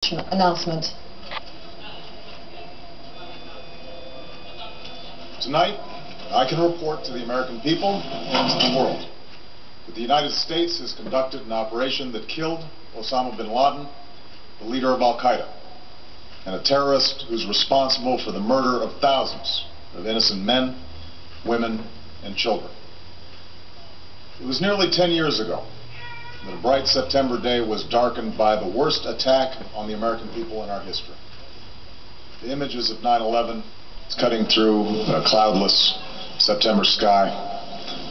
announcement. Tonight, I can report to the American people and to the world that the United States has conducted an operation that killed Osama Bin Laden, the leader of Al-Qaeda, and a terrorist who's responsible for the murder of thousands of innocent men, women, and children. It was nearly 10 years ago that a bright September day was darkened by the worst attack on the American people in our history. The images of 9/11 cutting through a cloudless September sky,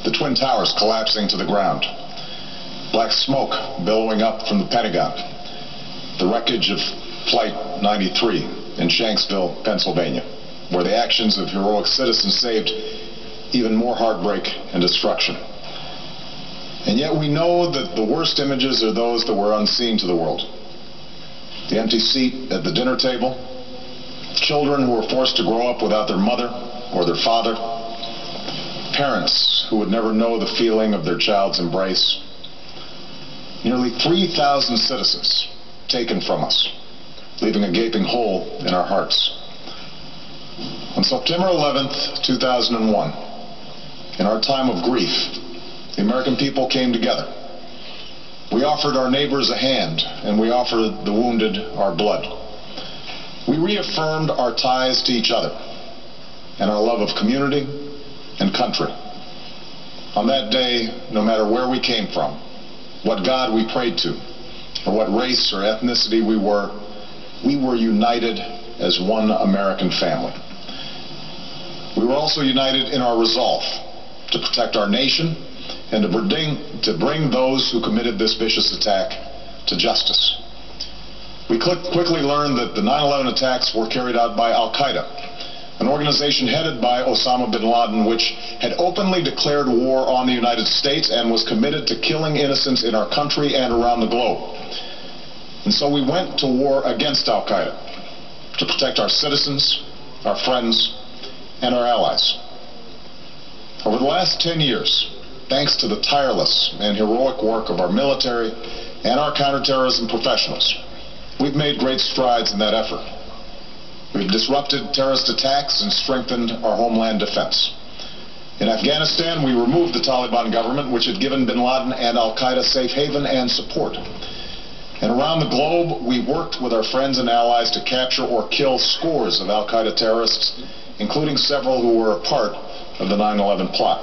the Twin Towers collapsing to the ground, black smoke billowing up from the Pentagon, the wreckage of Flight 93 in Shanksville, Pennsylvania, where the actions of heroic citizens saved even more heartbreak and destruction. And yet we know that the worst images are those that were unseen to the world. The empty seat at the dinner table, children who were forced to grow up without their mother or their father, parents who would never know the feeling of their child's embrace, nearly 3,000 citizens taken from us, leaving a gaping hole in our hearts. On September 11th, 2001, in our time of grief, the American people came together. We offered our neighbors a hand, and we offered the wounded our blood. We reaffirmed our ties to each other and our love of community and country. On that day, no matter where we came from, what God we prayed to, or what race or ethnicity we were united as one American family. We were also united in our resolve to protect our nation and to bring those who committed this vicious attack to justice. We quickly learned that the 9/11 attacks were carried out by Al-Qaeda, an organization headed by Osama Bin Laden, which had openly declared war on the United States and was committed to killing innocents in our country and around the globe. And so we went to war against Al-Qaeda to protect our citizens, our friends, and our allies. Over the last 10 years, thanks to the tireless and heroic work of our military and our counterterrorism professionals, we've made great strides in that effort. We've disrupted terrorist attacks and strengthened our homeland defense. In Afghanistan, we removed the Taliban government, which had given bin Laden and Al-Qaeda safe haven and support. And around the globe, we worked with our friends and allies to capture or kill scores of Al-Qaeda terrorists, including several who were a part of the 9/11 plot.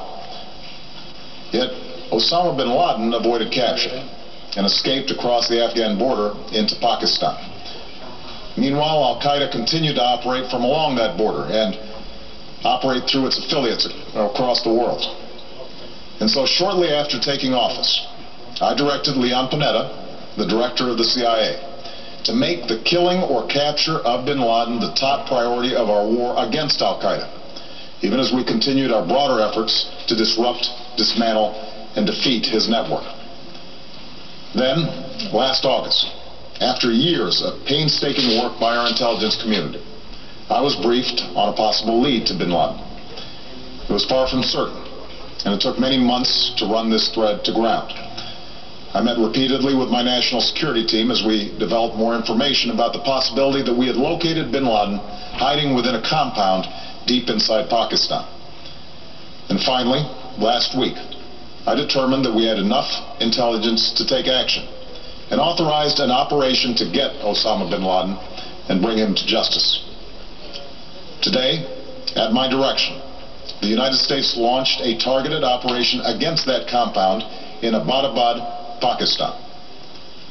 Yet, Osama bin Laden avoided capture and escaped across the Afghan border into Pakistan. Meanwhile, Al-Qaeda continued to operate from along that border and operate through its affiliates across the world. And so shortly after taking office, I directed Leon Panetta, the director of the CIA, to make the killing or capture of bin Laden the top priority of our war against Al-Qaeda, even as we continued our broader efforts to disrupt, dismantle, and defeat his network. Then, last August, after years of painstaking work by our intelligence community, I was briefed on a possible lead to bin Laden. It was far from certain, and it took many months to run this thread to ground. I met repeatedly with my national security team as we developed more information about the possibility that we had located bin Laden hiding within a compound deep inside Pakistan. And finally, last week, I determined that we had enough intelligence to take action and authorized an operation to get Osama bin Laden and bring him to justice. Today, at my direction, the United States launched a targeted operation against that compound in Abbottabad, Pakistan.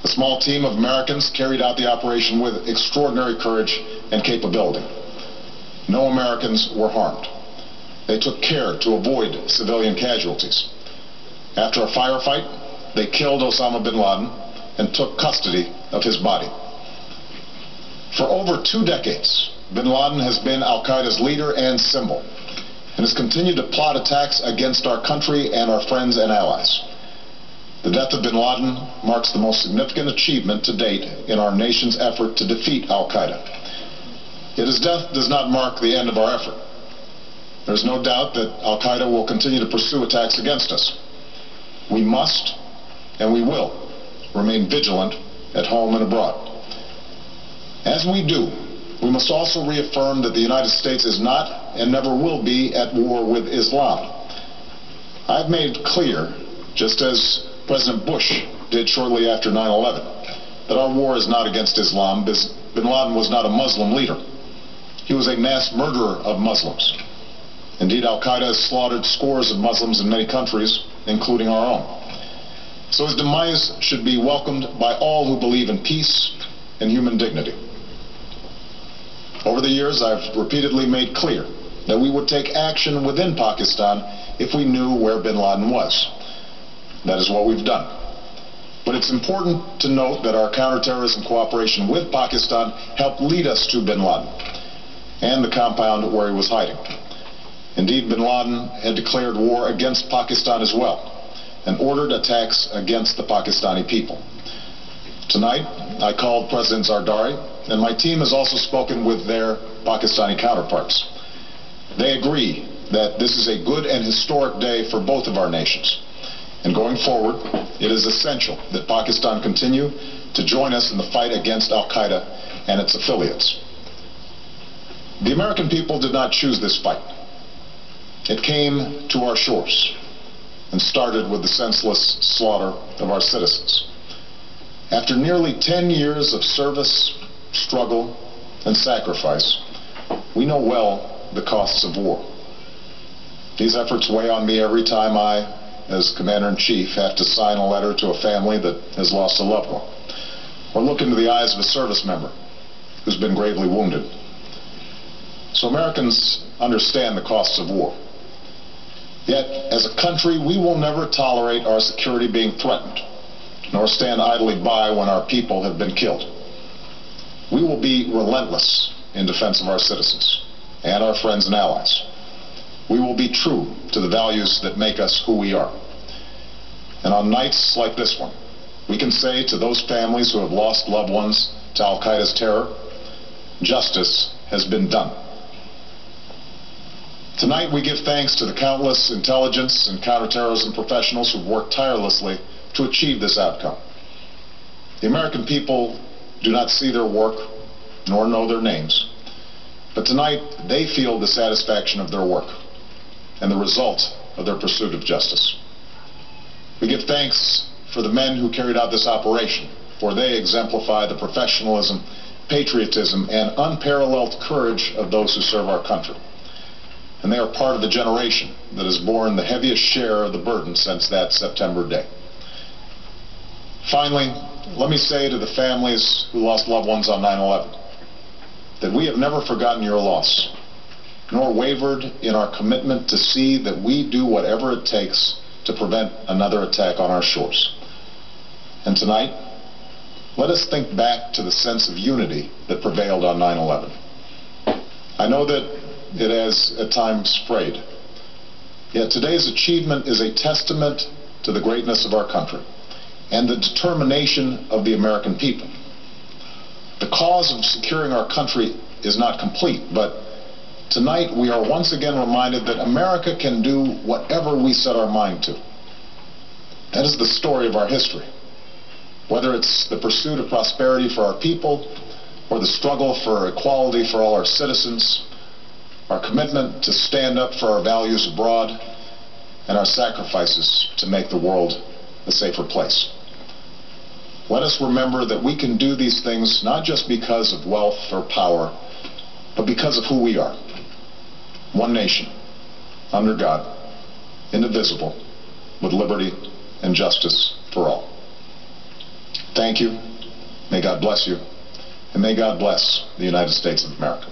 A small team of Americans carried out the operation with extraordinary courage and capability. No Americans were harmed. They took care to avoid civilian casualties. After a firefight, they killed Osama bin Laden and took custody of his body. For over 2 decades, bin Laden has been Al-Qaeda's leader and symbol, and has continued to plot attacks against our country and our friends and allies. The death of bin Laden marks the most significant achievement to date in our nation's effort to defeat Al-Qaeda. Yet his death does not mark the end of our effort. There's no doubt that Al-Qaeda will continue to pursue attacks against us. We must, and we will, remain vigilant at home and abroad. As we do, we must also reaffirm that the United States is not and never will be at war with Islam. I've made clear, just as President Bush did shortly after 9/11, that our war is not against Islam. Bin Laden was not a Muslim leader. He was a mass murderer of Muslims. Indeed, Al-Qaeda has slaughtered scores of Muslims in many countries, including our own. So his demise should be welcomed by all who believe in peace and human dignity. Over the years, I've repeatedly made clear that we would take action within Pakistan if we knew where Bin Laden was. That is what we've done. But it's important to note that our counterterrorism cooperation with Pakistan helped lead us to Bin Laden and the compound where he was hiding. Indeed, Bin Laden had declared war against Pakistan as well and ordered attacks against the Pakistani people. Tonight, I called President Zardari, and my team has also spoken with their Pakistani counterparts. They agree that this is a good and historic day for both of our nations. And going forward, it is essential that Pakistan continue to join us in the fight against Al-Qaeda and its affiliates. The American people did not choose this fight. It came to our shores and started with the senseless slaughter of our citizens. After nearly 10 years of service, struggle, and sacrifice, we know well the costs of war. These efforts weigh on me every time I, as Commander-in-Chief, have to sign a letter to a family that has lost a loved one, or look into the eyes of a service member who's been gravely wounded. So Americans understand the costs of war. Yet, as a country, we will never tolerate our security being threatened, nor stand idly by when our people have been killed. We will be relentless in defense of our citizens and our friends and allies. We will be true to the values that make us who we are. And on nights like this one, we can say to those families who have lost loved ones to Al-Qaeda's terror, justice has been done. Tonight we give thanks to the countless intelligence and counterterrorism professionals who've worked tirelessly to achieve this outcome. The American people do not see their work nor know their names, but tonight they feel the satisfaction of their work and the result of their pursuit of justice. We give thanks for the men who carried out this operation, for they exemplify the professionalism, patriotism, and unparalleled courage of those who serve our country. And they are part of the generation that has borne the heaviest share of the burden since that September day. Finally, let me say to the families who lost loved ones on 9/11 that we have never forgotten your loss, nor wavered in our commitment to see that we do whatever it takes to prevent another attack on our shores. And tonight, let us think back to the sense of unity that prevailed on 9/11. I know that it has at times frayed, yet today's achievement is a testament to the greatness of our country and the determination of the American people. The cause of securing our country is not complete, but tonight we are once again reminded that America can do whatever we set our mind to. That is the story of our history. Whether it's the pursuit of prosperity for our people, or the struggle for equality for all our citizens, our commitment to stand up for our values abroad, and our sacrifices to make the world a safer place. Let us remember that we can do these things not just because of wealth or power, but because of who we are. One nation, under God, indivisible, with liberty and justice for all. Thank you. May God bless you. And may God bless the United States of America.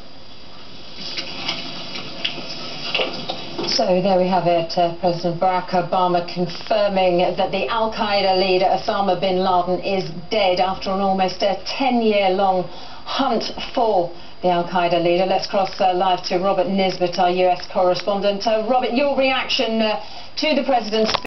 So there we have it, President Barack Obama confirming that the Al-Qaeda leader Osama Bin Laden is dead after an almost 10-year-long hunt for the Al-Qaeda leader. Let's cross live to Robert Nisbet, our US correspondent. Robert, your reaction to the President's